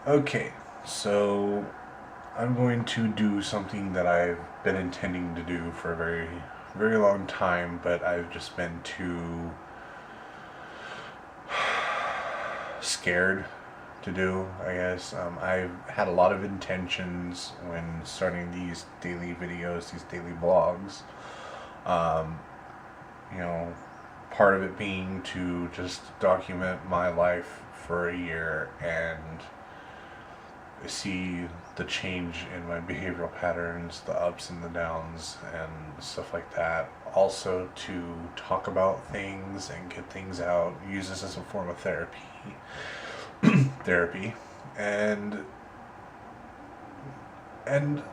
Okay, so I'm going to do something that I've been intending to do for a very, very long time, but I've just been too scared to do, I guess. I've had a lot of intentions when starting these daily videos, these daily vlogs. Um, you know, part of it being to just document my life for a year and see the change in my behavioral patterns, the ups and the downs, and stuff like that. Also, to talk about things and get things out, use this as a form of therapy, therapy, and and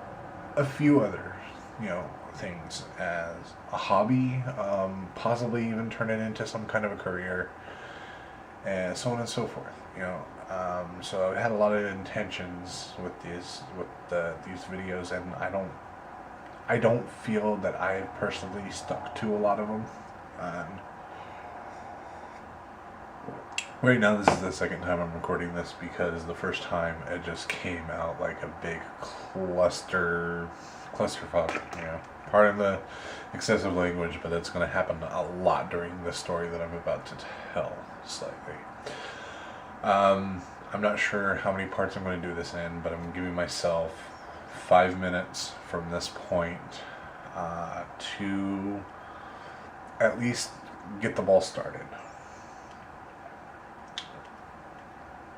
a few other, things as a hobby, possibly even turn it into some kind of a career, and so on and so forth. So I've had a lot of intentions with these videos, and I don't feel that I personally stuck to a lot of them. And right now, this is the second time I'm recording this because the first time it just came out like a big clusterfuck. Pardon the excessive language, but it's going to happen a lot during the story that I'm about to tell. Slightly. I'm not sure how many parts I'm going to do this in, but I'm giving myself 5 minutes from this point to at least get the ball started.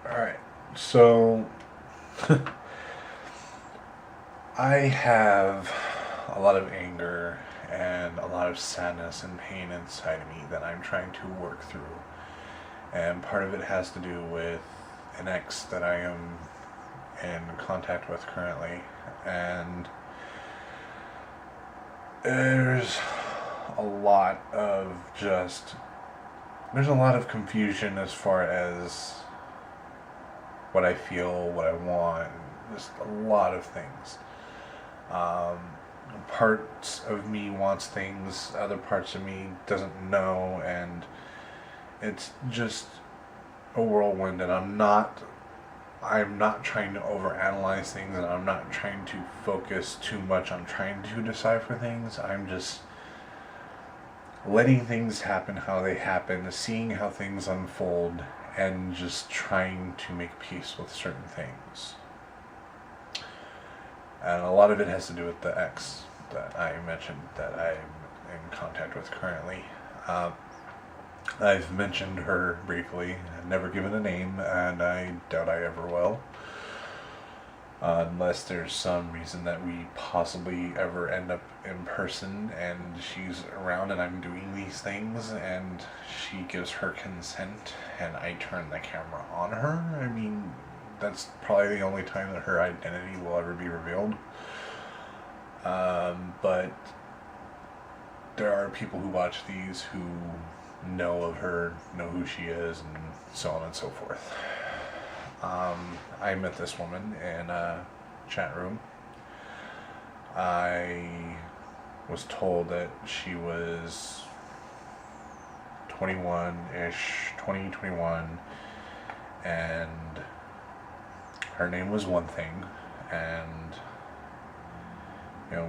Alright, so I have a lot of anger and a lot of sadness and pain inside of me that I'm trying to work through. And part of it has to do with an ex that I am in contact with currently. And there's a lot of confusion as far as what I feel, what I want, just a lot of things. Parts of me wants things, other parts of me doesn't know, and it's just a whirlwind, and I'm not trying to overanalyze things, and I'm not trying to focus too much on trying to decipher things. I'm just letting things happen how they happen, seeing how things unfold, and just trying to make peace with certain things. And a lot of it has to do with the ex that I mentioned that I'm in contact with currently. I've mentioned her briefly, never given a name, and I doubt I ever will. Unless there's some reason that we possibly ever end up in person and she's around and I'm doing these things and she gives her consent and I turn the camera on her. I mean, that's probably the only time that her identity will ever be revealed. But there are people who watch these who know of her, know who she is, and so on and so forth. I met this woman in a chat room. I was told that she was 21-ish, 21, and her name was One Thing, and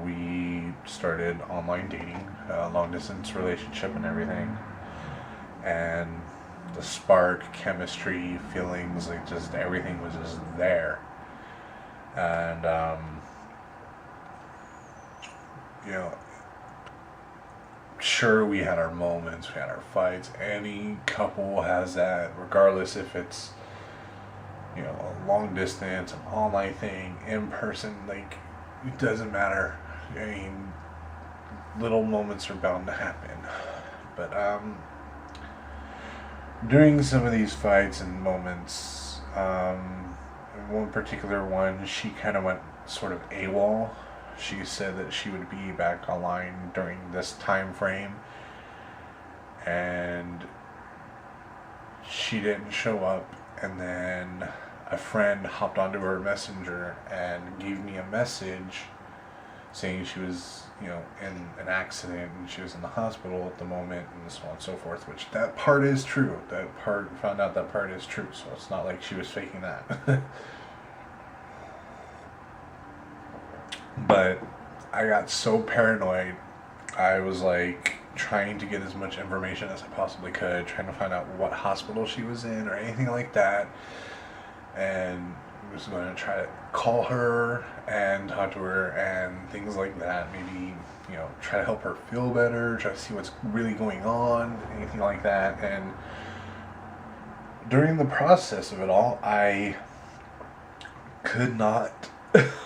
we started online dating, long distance relationship and everything, and the spark, chemistry, feelings, like just everything was just there. And sure, we had our moments, we had our fights. Any couple has that, regardless if it's a long distance, an online thing, in person, like, it doesn't matter. I mean, little moments are bound to happen. But during some of these fights and moments, one particular one, she kind of went sort of AWOL. She said that she would be back online during this time frame, and she didn't show up. And then a friend hopped onto her messenger and gave me a message saying she was, in an accident and she was in the hospital at the moment and so on and so forth, which that part is true. Found out that part is true, so it's not like she was faking that. But I got so paranoid, I was like trying to get as much information as I possibly could, trying to find out what hospital she was in or anything like that. And I was going to try to call her and talk to her and things like that. Maybe, you know, try to help her feel better, try to see what's really going on, anything like that. And during the process of it all, I could not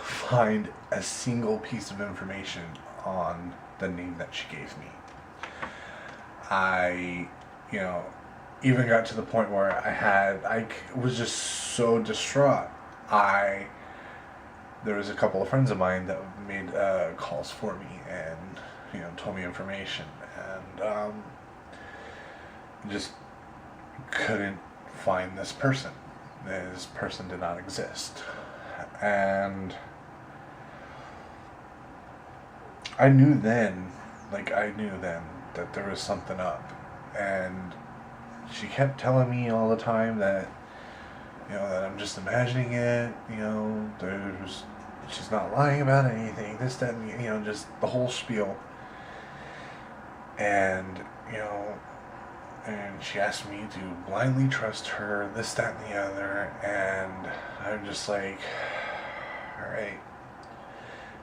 find a single piece of information on the name that she gave me. I, you know, even got to the point where I was just so distraught. There was a couple of friends of mine that made calls for me and, you know, told me information, and just couldn't find this person. This person did not exist. And I knew then that there was something up. And she kept telling me all the time that, you know, that I'm just imagining it, you know, she's not lying about anything, this, that, and, you know, just the whole spiel. And, you know, and she asked me to blindly trust her, this, that, and the other, and I'm just like, alright,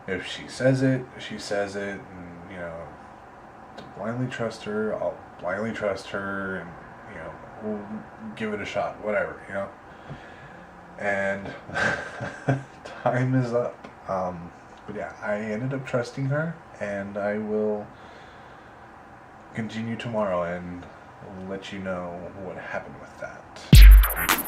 if she says it, she says it, and, you know, to blindly trust her, I'll blindly trust her, and, you know, we'll give it a shot, whatever, you know. And time is up. But yeah, I ended up trusting her, and I will continue tomorrow and let you know what happened with that.